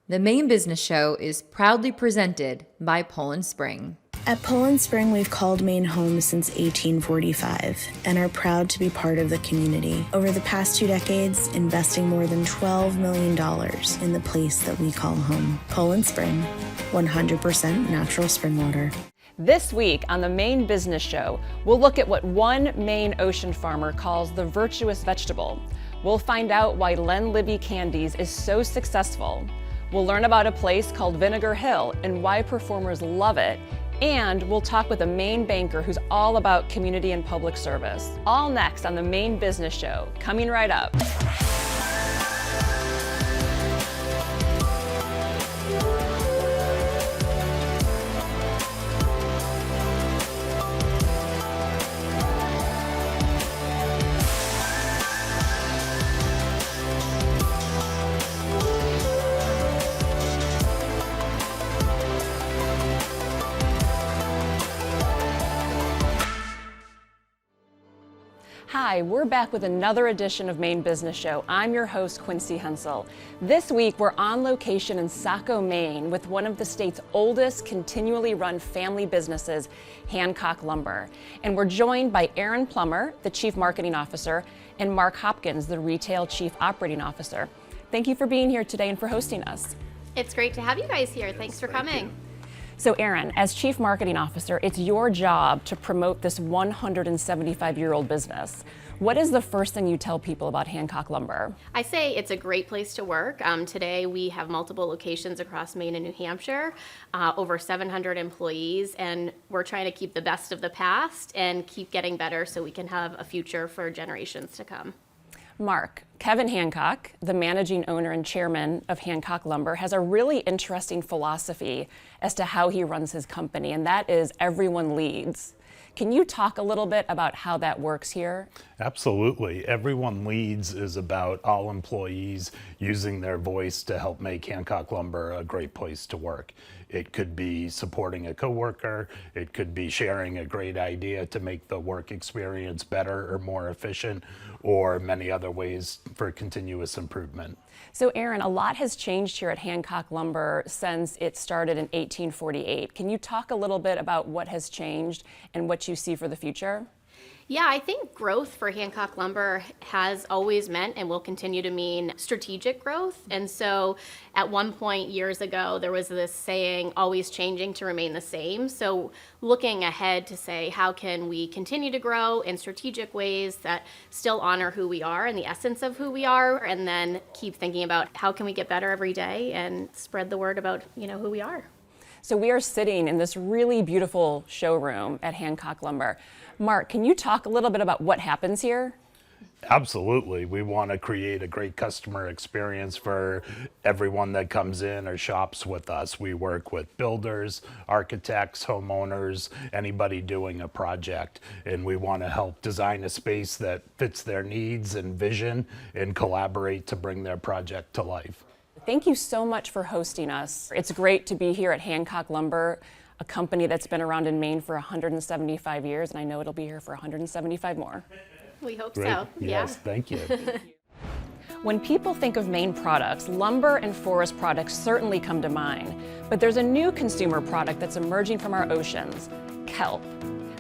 The Maine Business Show is proudly presented by Poland Spring. At Poland Spring, we've called Maine home since 1845 and are proud to be part of the community. Over the past 2 decades, investing more than $12 million in the place that we call home. Poland Spring, 100% natural spring water. This week on the Maine Business Show, we'll look at what one Maine ocean farmer calls the virtuous vegetable. We'll find out why Len Libby Candies is so successful. We'll learn about a place called Vinegar Hill and why performers love it. And we'll talk with a Maine banker who's all about community and public service. All next on the Maine Business Show, coming right up. Hi, we're back with another edition of Maine Business Show. I'm your host, Quincy Hentzel. This week, we're on location in Saco, Maine, with one of the state's oldest continually run family businesses, Hancock Lumber. And we're joined by Aaron Plummer, the Chief Marketing Officer, and Mark Hopkins, the Retail Chief Operating Officer. Thank you for being here today and for hosting us. It's great to have you guys here. Thanks for coming. So Aaron, as Chief Marketing Officer, it's your job to promote this 175-year-old business. What is the first thing you tell people about Hancock Lumber? I say it's a great place to work. Today we have multiple locations across Maine and New Hampshire, over 700 employees, and we're trying to keep the best of the past and keep getting better so we can have a future for generations to come. Mark, Kevin Hancock, the managing owner and chairman of Hancock Lumber, has a really interesting philosophy as to how he runs his company, and that is everyone leads. Can you talk a little bit about how that works here? Absolutely. Everyone Leads is about all employees using their voice to help make Hancock Lumber a great place to work. It could be supporting a coworker, it could be sharing a great idea to make the work experience better or more efficient, or many other ways for continuous improvement. So Aaron, a lot has changed here at Hancock Lumber since it started in 1848. Can you talk a little bit about what has changed and what you see for the future? Yeah, I think growth for Hancock Lumber has always meant and will continue to mean strategic growth. And so at one point years ago, there was this saying, always changing to remain the same. So looking ahead to say, how can we continue to grow in strategic ways that still honor who we are and the essence of who we are, and then keep thinking about how can we get better every day and spread the word about, who we are. So we are sitting in this really beautiful showroom at Hancock Lumber. Mark, can you talk a little bit about what happens here? Absolutely. We want to create a great customer experience for everyone that comes in or shops with us. We work with builders, architects, homeowners, anybody doing a project, and we want to help design a space that fits their needs and vision and collaborate to bring their project to life. Thank you so much for hosting us. It's great to be here at Hancock Lumber, a company that's been around in Maine for 175 years, and I know it'll be here for 175 more. We hope Great. so. Yes, thank you. When people think of Maine products, lumber and forest products certainly come to mind. But there's a new consumer product that's emerging from our oceans, kelp.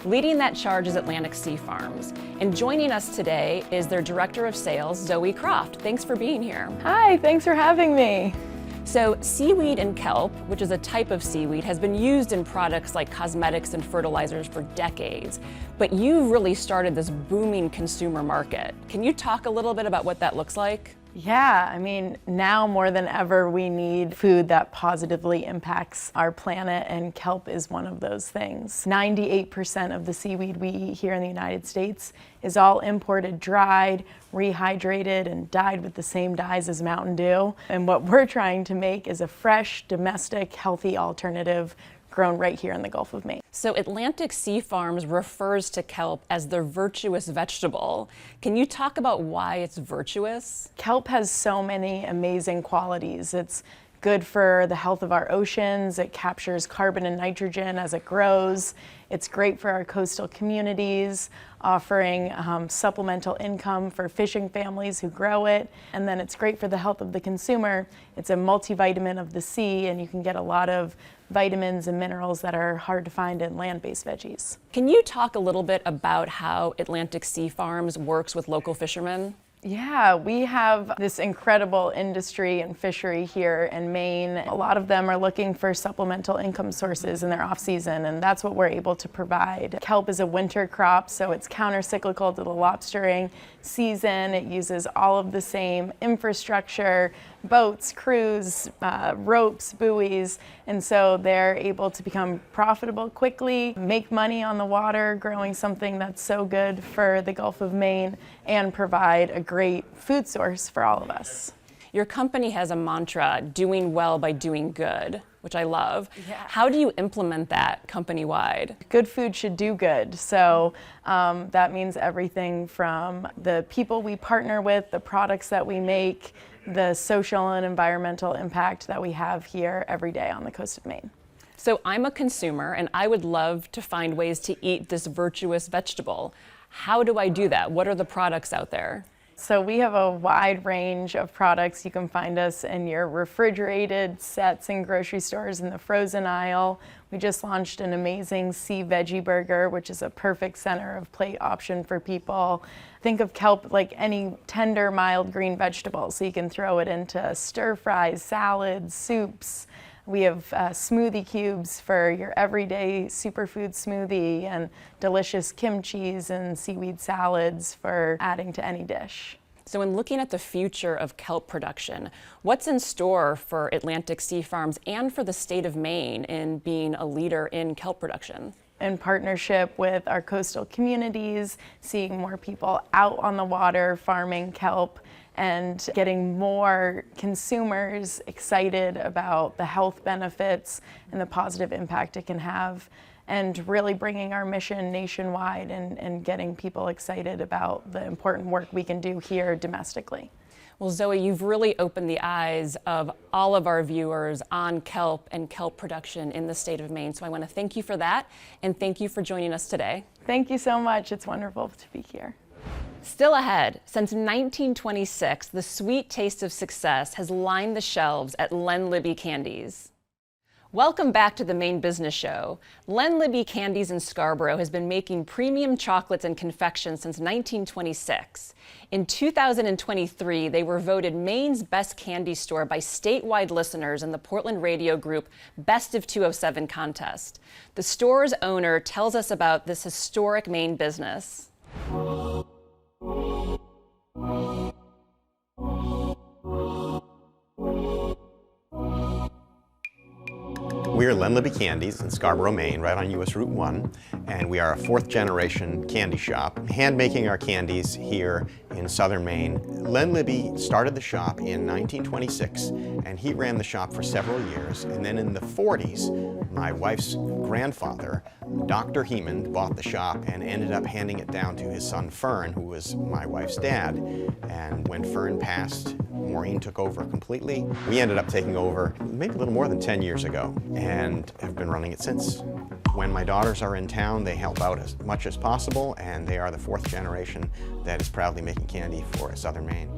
Leading that charge is Atlantic Sea Farms. And joining us today is their Director of Sales, Zoe Croft. Thanks for being here. Hi, thanks for having me. So seaweed and kelp, which is a type of seaweed, has been used in products like cosmetics and fertilizers for decades. But you've really started this booming consumer market. Can you talk a little bit about what that looks like? Yeah, I mean, now more than ever, we need food that positively impacts our planet, and kelp is one of those things. 98% of the seaweed we eat here in the United States is all imported, dried, rehydrated, and dyed with the same dyes as Mountain Dew. And what we're trying to make is a fresh, domestic, healthy alternative grown right here in the Gulf of Maine. So Atlantic Sea Farms refers to kelp as the virtuous vegetable. Can you talk about why it's virtuous? Kelp has so many amazing qualities. It's good for the health of our oceans. It captures carbon and nitrogen as it grows. It's great for our coastal communities, offering supplemental income for fishing families who grow it. And then it's great for the health of the consumer. It's a multivitamin of the sea, and you can get a lot of vitamins and minerals that are hard to find in land-based veggies. Can you talk a little bit about how Atlantic Sea Farms works with local fishermen? Yeah, we have this incredible industry and fishery here in Maine. A lot of them are looking for supplemental income sources in their off-season, and that's what we're able to provide. Kelp is a winter crop, so it's counter-cyclical to the lobstering season. It uses all of the same infrastructure, boats, crews, ropes, buoys, and so they're able to become profitable quickly, make money on the water, growing something that's so good for the Gulf of Maine, and provide a great food source for all of us. Your company has a mantra, doing well by doing good, which I love. Yeah. How do you implement that company-wide? Good food should do good. So that means everything from the people we partner with, the products that we make, the social and environmental impact that we have here every day on the coast of Maine. So I'm a consumer and I would love to find ways to eat this virtuous vegetable. How do I do that? What are the products out there? So we have a wide range of products. You can find us in your refrigerated sets in grocery stores in the frozen aisle. We just launched an amazing sea veggie burger, which is a perfect center of plate option for people. Think of kelp like any tender, mild green vegetable, so you can throw it into stir fries, salads, soups. We have smoothie cubes for your everyday superfood smoothie, and delicious kimchis and seaweed salads for adding to any dish. So in looking at the future of kelp production, what's in store for Atlantic Sea Farms and for the state of Maine in being a leader in kelp production? In partnership with our coastal communities, seeing more people out on the water farming kelp, and getting more consumers excited about the health benefits and the positive impact it can have, and really bringing our mission nationwide and getting people excited about the important work we can do here domestically. Well, Zoe, you've really opened the eyes of all of our viewers on kelp and kelp production in the state of Maine. So I want to thank you for that, and thank you for joining us today. Thank you so much. It's wonderful to be here. Still ahead, since 1926, the sweet taste of success has lined the shelves at Len Libby Candies. Welcome back to the Maine Business Show. Len Libby Candies in Scarborough has been making premium chocolates and confections since 1926. In 2023, they were voted Maine's best candy store by statewide listeners in the Portland radio group Best of 207 contest. The store's owner tells us about this historic Maine business. We are Len Libby Candies in Scarborough, Maine, right on US Route 1, and we are a fourth-generation candy shop, hand-making our candies here in southern Maine. Len Libby started the shop in 1926, and he ran the shop for several years, and then in the 40s, my wife's grandfather, Dr. Heeman, bought the shop and ended up handing it down to his son Fern, who was my wife's dad. And when Fern passed, Maureen took over completely. We ended up taking over maybe a little more than 10 years ago and have been running it since. When my daughters are in town, they help out as much as possible, and they are the fourth generation that is proudly making candy for southern Maine.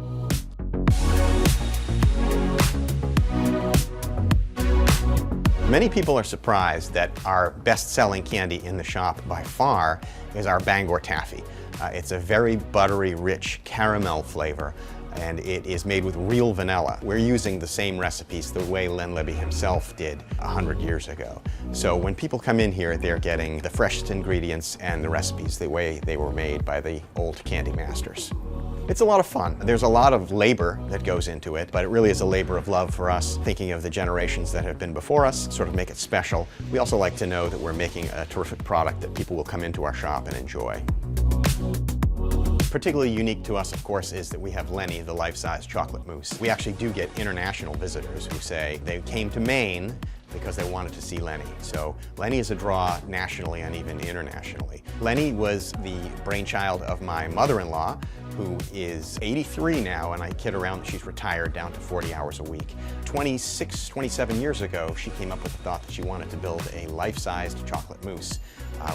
Many people are surprised that our best-selling candy in the shop by far is our Bangor Taffy. It's a very buttery, rich caramel flavor, and it is made with real vanilla. We're using the same recipes the way Len Libby himself did 100 years ago. So when people come in here, they're getting the freshest ingredients and the recipes the way they were made by the old candy masters. It's a lot of fun. There's a lot of labor that goes into it, but it really is a labor of love for us, thinking of the generations that have been before us, sort of make it special. We also like to know that we're making a terrific product that people will come into our shop and enjoy. Particularly unique to us, of course, is that we have Lenny, the life-size chocolate mousse. We actually do get international visitors who say they came to Maine because they wanted to see Lenny. So Lenny is a draw nationally and even internationally. Lenny was the brainchild of my mother-in-law, who is 83 now, and I kid around that she's retired down to 40 hours a week. 27 years ago, she came up with the thought that she wanted to build a life-sized chocolate mousse,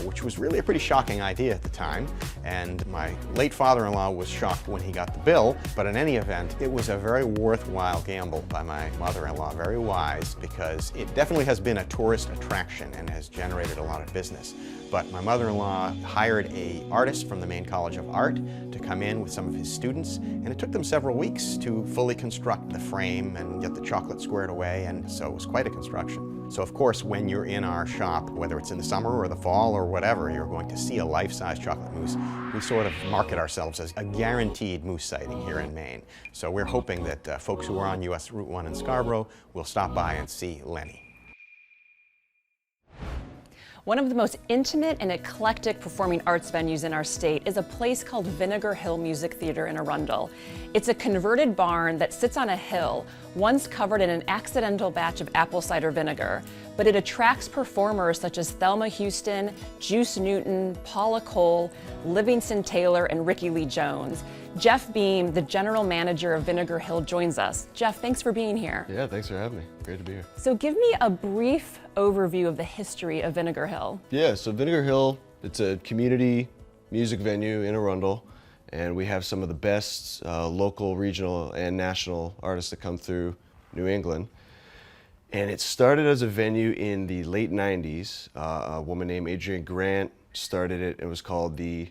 which was really a pretty shocking idea at the time. And my late father-in-law was shocked when he got the bill, but in any event, it was a very worthwhile gamble by my mother-in-law, very wise, because it definitely has been a tourist attraction and has generated a lot of business. But my mother-in-law hired an artist from the Maine College of Art to come in with some of his students, and it took them several weeks to fully construct the frame and get the chocolate squared away, and so it was quite a construction. So of course, when you're in our shop, whether it's in the summer or the fall or whatever, you're going to see a life-size chocolate mousse. We sort of market ourselves as a guaranteed mousse sighting here in Maine. So we're hoping that folks who are on US Route 1 in Scarborough will stop by and see Lenny. One of the most intimate and eclectic performing arts venues in our state is a place called Vinegar Hill Music Theater in Arundel. It's a converted barn that sits on a hill, once covered in an accidental batch of apple cider vinegar, but it attracts performers such as Thelma Houston, Juice Newton, Paula Cole, Livingston Taylor, and Ricky Lee Jones. Jeff Beam, the general manager of Vinegar Hill, joins us. Jeff, thanks for being here. Yeah, thanks for having me. Great to be here. So give me a brief overview of the history of Vinegar Hill. Yeah, so Vinegar Hill, it's a community music venue in Arundel, and we have some of the best local, regional, and national artists that come through New England. And it started as a venue in the late 90s. A woman named Adrienne Grant started it. It was called the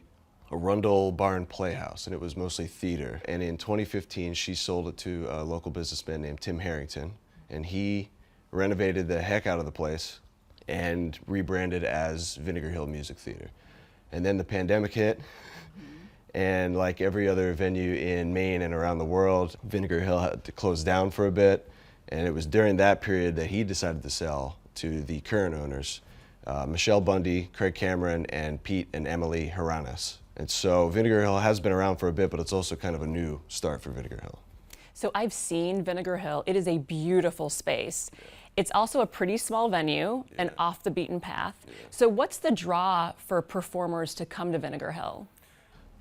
Arundel Barn Playhouse, and it was mostly theater. And in 2015, she sold it to a local businessman named Tim Harrington, and he renovated the heck out of the place and rebranded as Vinegar Hill Music Theater. And then the pandemic hit, and like every other venue in Maine and around the world, Vinegar Hill had to close down for a bit, and it was during that period that he decided to sell to the current owners, Michelle Bundy, Craig Cameron, and Pete and Emily Haranes. And so Vinegar Hill has been around for a bit, but it's also kind of a new start for Vinegar Hill. So I've seen Vinegar Hill. It is a beautiful space. It's also a pretty small venue and off the beaten path. So what's the draw for performers to come to Vinegar Hill?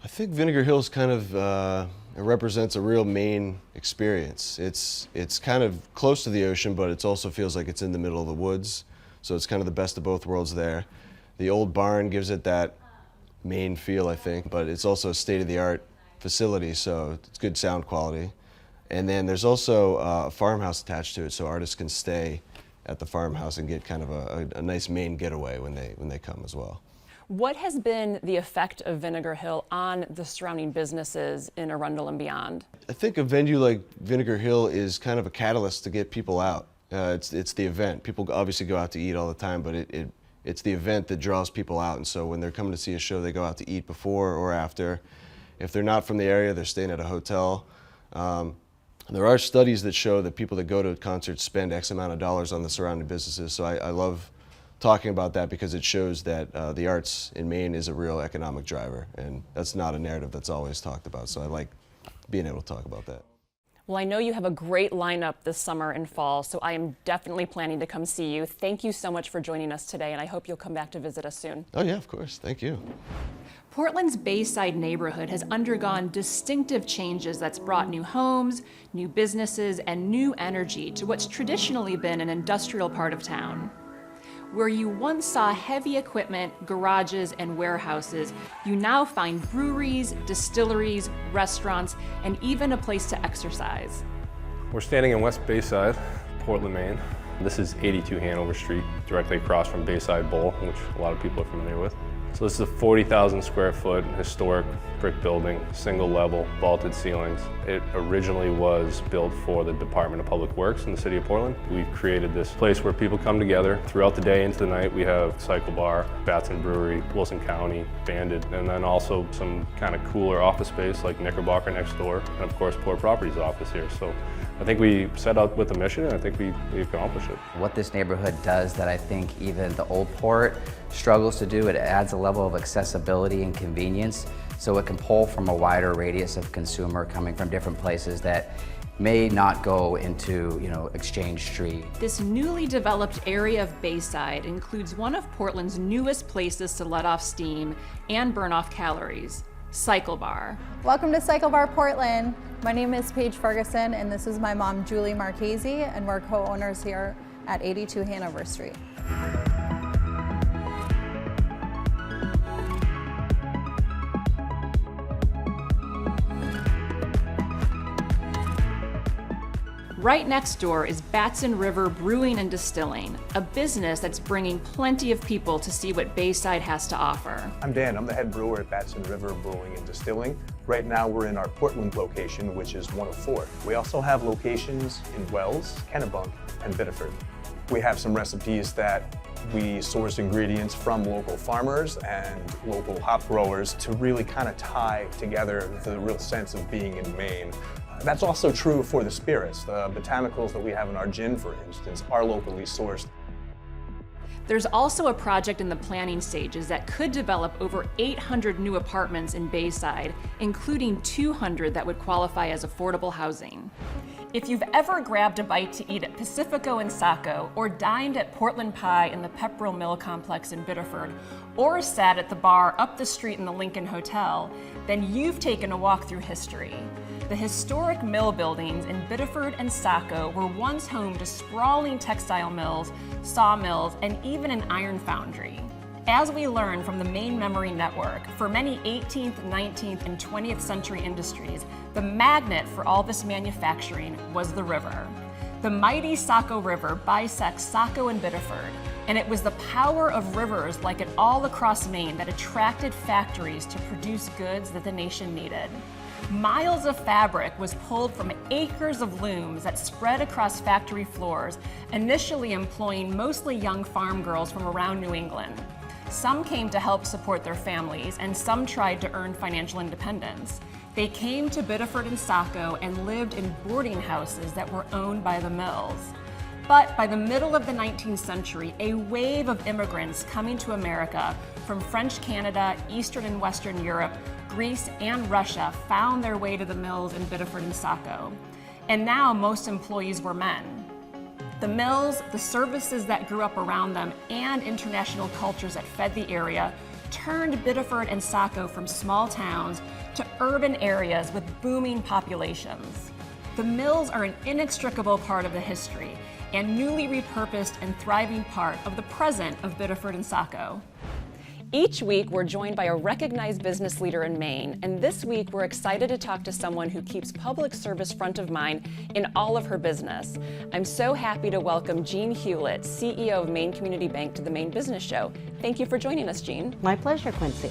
I think Vinegar Hill is kind of, it represents a real Maine experience. It's kind of close to the ocean, but it also feels like it's in the middle of the woods. So it's kind of the best of both worlds there. The old barn gives it that Maine feel, I think, but it's also a state-of-the-art facility, so it's good sound quality. And then there's also a farmhouse attached to it, so artists can stay at the farmhouse and get kind of a nice Maine getaway when they come as well. What has been the effect of Vinegar Hill on the surrounding businesses in Arundel and beyond? I think a venue like Vinegar Hill is kind of a catalyst to get people out. It's the event. People obviously go out to eat all the time, but it's the event that draws people out, and so when they're coming to see a show, they go out to eat before or after. If they're not from the area, they're staying at a hotel. There are studies that show that people that go to concerts spend X amount of dollars on the surrounding businesses, so I love talking about that because it shows that the arts in Maine is a real economic driver, and that's not a narrative that's always talked about, so I like being able to talk about that. Well, I know you have a great lineup this summer and fall, so I am definitely planning to come see you. Thank you so much for joining us today, and I hope you'll come back to visit us soon. Oh yeah, of course. Thank you. Portland's Bayside neighborhood has undergone distinctive changes that's brought new homes, new businesses, and new energy to what's traditionally been an industrial part of town. Where you once saw heavy equipment, garages, and warehouses, you now find breweries, distilleries, restaurants, and even a place to exercise. We're standing in West Bayside, Portland, Maine. This is 82 Hanover Street, directly across from Bayside Bowl, which a lot of people are familiar with. So this is a 40,000 square foot historic brick building, single level, vaulted ceilings. It originally was built for the Department of Public Works in the city of Portland. We've created this place where people come together throughout the day into the night. We have Cycle Bar, Batson Brewery, Wilson County, Banded, and then also some kind of cooler office space like Knickerbocker next door, and of course Port Properties office here. So I think we set out with a mission, and I think we accomplished it. What this neighborhood does that I think even the old Port struggles to do, it adds a level of accessibility and convenience, so it can pull from a wider radius of consumer coming from different places that may not go into, Exchange Street. This newly developed area of Bayside includes one of Portland's newest places to let off steam and burn off calories, Cycle Bar. Welcome to Cycle Bar Portland. My name is Paige Ferguson, and this is my mom, Julie Marchese, and we're co-owners here at 82 Hanover Street. Right next door is Batson River Brewing and Distilling, a business that's bringing plenty of people to see what Bayside has to offer. I'm Dan, I'm the head brewer at Batson River Brewing and Distilling. Right now we're in our Portland location, which is 104. We also have locations in Wells, Kennebunk, and Biddeford. We have some recipes that we source ingredients from local farmers and local hop growers to really kind of tie together the real sense of being in Maine. That's also true for the spirits. The botanicals that we have in our gin, for instance, are locally sourced. There's also a project in the planning stages that could develop over 800 new apartments in Bayside, including 200 that would qualify as affordable housing. If you've ever grabbed a bite to eat at Pacifico in Saco, or dined at Portland Pie in the Pepperell Mill Complex in Biddeford, or sat at the bar up the street in the Lincoln Hotel, then you've taken a walk through history. The historic mill buildings in Biddeford and Saco were once home to sprawling textile mills, sawmills, and even an iron foundry. As we learn from the Maine Memory Network, for many 18th, 19th, and 20th century industries, the magnet for all this manufacturing was the river. The mighty Saco River bisects Saco and Biddeford, and it was the power of rivers like it all across Maine that attracted factories to produce goods that the nation needed. Miles of fabric was pulled from acres of looms that spread across factory floors, initially employing mostly young farm girls from around New England. Some came to help support their families, and some tried to earn financial independence. They came to Biddeford and Saco and lived in boarding houses that were owned by the mills. But by the middle of the 19th century, a wave of immigrants coming to America from French Canada, Eastern and Western Europe, Greece, and Russia found their way to the mills in Biddeford and Saco. And now most employees were men. The mills, the services that grew up around them, and international cultures that fed the area turned Biddeford and Saco from small towns to urban areas with booming populations. The mills are an inextricable part of the history and newly repurposed and thriving part of the present of Biddeford and Saco. Each week, we're joined by a recognized business leader in Maine, and this week, we're excited to talk to someone who keeps public service front of mind in all of her business. I'm so happy to welcome Jean Hewlett, CEO of Maine Community Bank, to the Maine Business Show. Thank you for joining us, Jean. My pleasure, Quincy.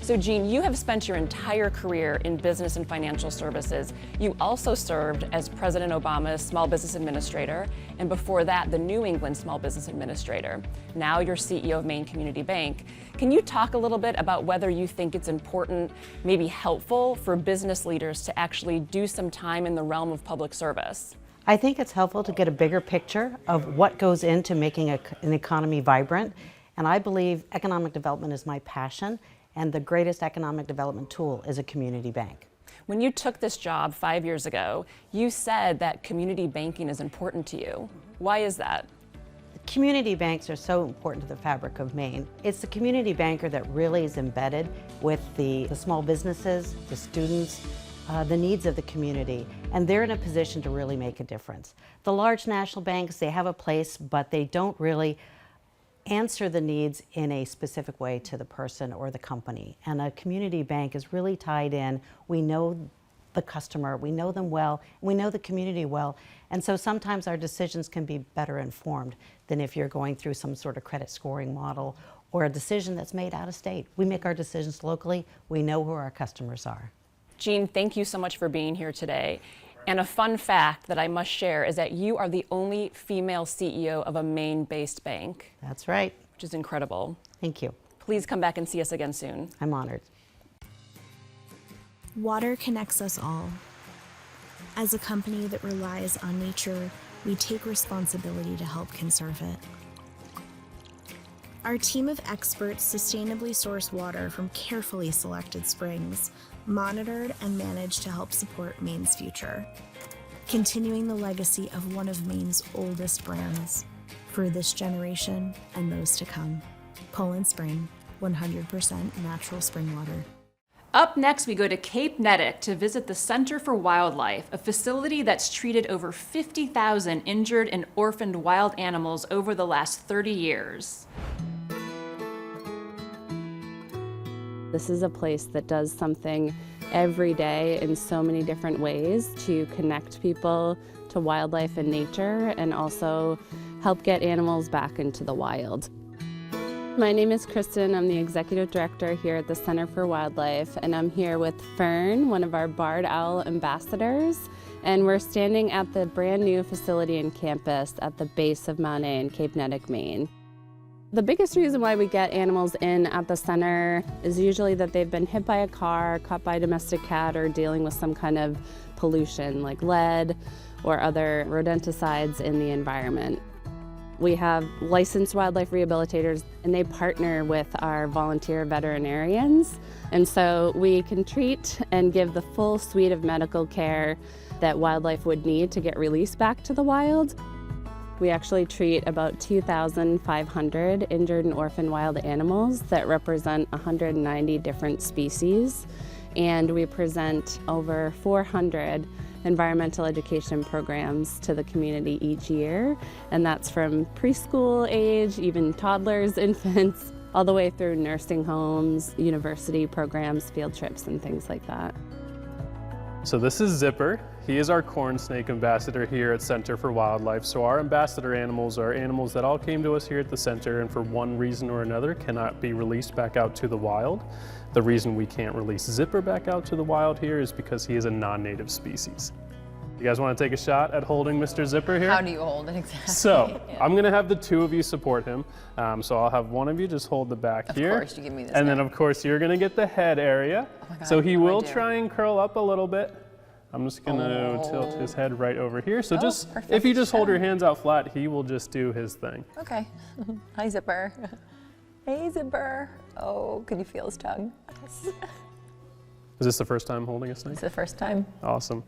So Jean, you have spent your entire career in business and financial services. You also served as President Obama's Small Business Administrator, and before that, the New England Small Business Administrator. Now you're CEO of Maine Community Bank. Can you talk a little bit about whether you think it's important, maybe helpful, for business leaders to actually do some time in the realm of public service? I think it's helpful to get a bigger picture of what goes into making an economy vibrant, and I believe economic development is my passion. And the greatest economic development tool is a community bank. When you took this job 5 years ago, you said that community banking is important to you. Why is that? Community banks are so important to the fabric of Maine. It's the community banker that really is embedded with the small businesses, the students, the needs of the community, and they're in a position to really make a difference. The large national banks, they have a place, but they don't really answer the needs in a specific way to the person or the company. And a community bank is really tied in. We know the customer, we know them well, we know the community well, and so sometimes our decisions can be better informed than if you're going through some sort of credit scoring model or a decision that's made out of state. We make our decisions locally, we know who our customers are. Jean, thank you so much for being here today. And a fun fact that I must share is that you are the only female CEO of a Maine-based bank. That's right. Which is incredible. Thank you. Please come back and see us again soon. I'm honored. Water connects us all. As a company that relies on nature, we take responsibility to help conserve it. Our team of experts sustainably source water from carefully selected springs, monitored and managed to help support Maine's future. continuing the legacy of one of Maine's oldest brands for this generation and those to come. Poland Spring, 100% natural spring water. Up next, we go to Cape Nettic to visit the Center for Wildlife, a facility that's treated over 50,000 injured and orphaned wild animals over the last 30 years. This is a place that does something every day in so many different ways to connect people to wildlife and nature, and also help get animals back into the wild. My name is Kristen. I'm the executive director here at the Center for Wildlife, and I'm here with Fern, one of our barred owl ambassadors, and we're standing at the brand new facility and campus at the base of Mount A in Cape Nettic, Maine. The biggest reason why we get animals in at the center is usually that they've been hit by a car, caught by a domestic cat, or dealing with some kind of pollution like lead or other rodenticides in the environment. We have licensed wildlife rehabilitators, and they partner with our volunteer veterinarians. And so we can treat and give the full suite of medical care that wildlife would need to get released back to the wild. We actually treat about 2,500 injured and orphaned wild animals that represent 190 different species. And we present over 400 environmental education programs to the community each year, and that's from preschool age, even toddlers, infants, all the way through nursing homes, university programs, field trips, and things like that. So this is Zipper. He is our corn snake ambassador here at Center for Wildlife. So our ambassador animals are animals that all came to us here at the center and for one reason or another cannot be released back out to the wild. The reason we can't release Zipper back out to the wild here is because he is a non-native species. You guys want to take a shot at holding Mr. Zipper here? How do you hold it exactly? So I'm going to have the two of you support him. So I'll have one of you just hold the back here. Of course, you give me this. And then of course you're going to get the head area. Oh my God, so he what do I will do? try and curl up a little bit. I'm just going to tilt his head right over here. So just, perfect. if you just hold your hands out flat, he will just do his thing. Okay. Hi, Zipper. Hey, Zipper. Oh, can you feel his tongue? Is this the first time holding a snake? It's the first time. Awesome.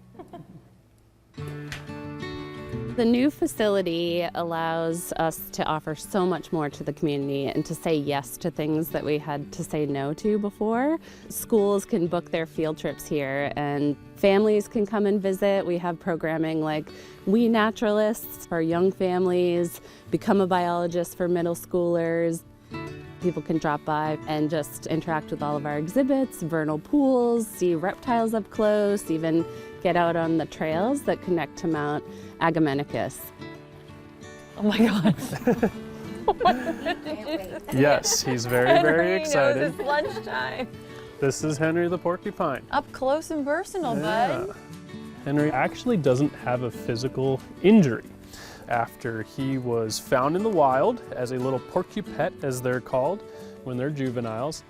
The new facility allows us to offer so much more to the community and to say yes to things that we had to say no to before. Schools can book their field trips here and families can come and visit. We have programming like We Naturalists for young families, Become a Biologist for middle schoolers. People can drop by and just interact with all of our exhibits, vernal pools, see reptiles up close, even get out on the trails that connect to Mount Agamenicus. Oh my God. Yes, he's very, very excited. It's lunchtime. This is Henry the porcupine. Up close and personal, bud. Henry actually doesn't have a physical injury. After he was found in the wild as a little porcupet, as they're called when they're juveniles,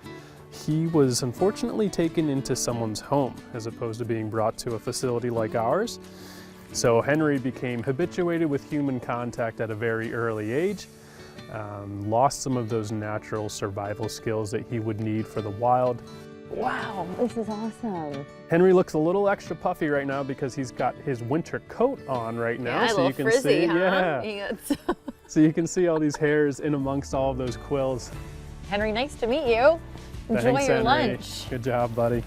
he was unfortunately taken into someone's home as opposed to being brought to a facility like ours. So Henry became habituated with human contact at a very early age, lost some of those natural survival skills that he would need for the wild. Wow, this is awesome. Henry looks a little extra puffy right now because he's got his winter coat on right now. Yeah, so a little you can frizzy, see, huh? yeah. So you can see all these hairs in amongst all of those quills. Henry, nice to meet you. Enjoy Thanks, your Henry. lunch. Good job, buddy.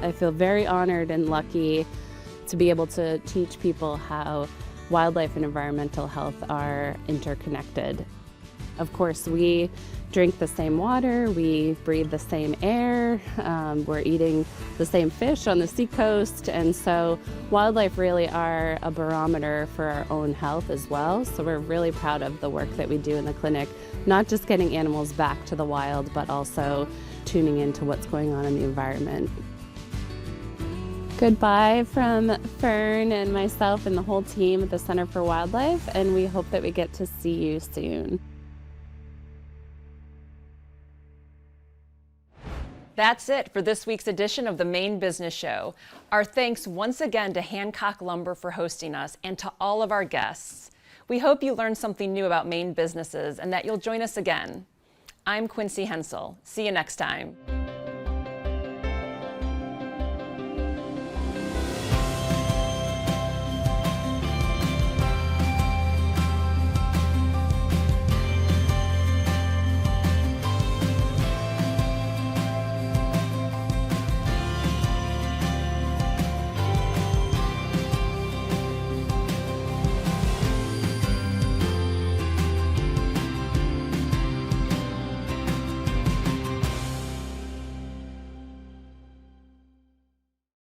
I feel very honored and lucky to be able to teach people how wildlife and environmental health are interconnected. Of course, we drink the same water, we breathe the same air, we're eating the same fish on the seacoast, and so wildlife really are a barometer for our own health as well. So we're really proud of the work that we do in the clinic, not just getting animals back to the wild, but also tuning into what's going on in the environment. Goodbye from Fern and myself and the whole team at the Center for Wildlife, and we hope that we get to see you soon. That's it for this week's edition of the Maine Business Show. Our thanks once again to Hancock Lumber for hosting us and to all of our guests. We hope you learned something new about Maine businesses and that you'll join us again. I'm Quincy Hentzel. See you next time.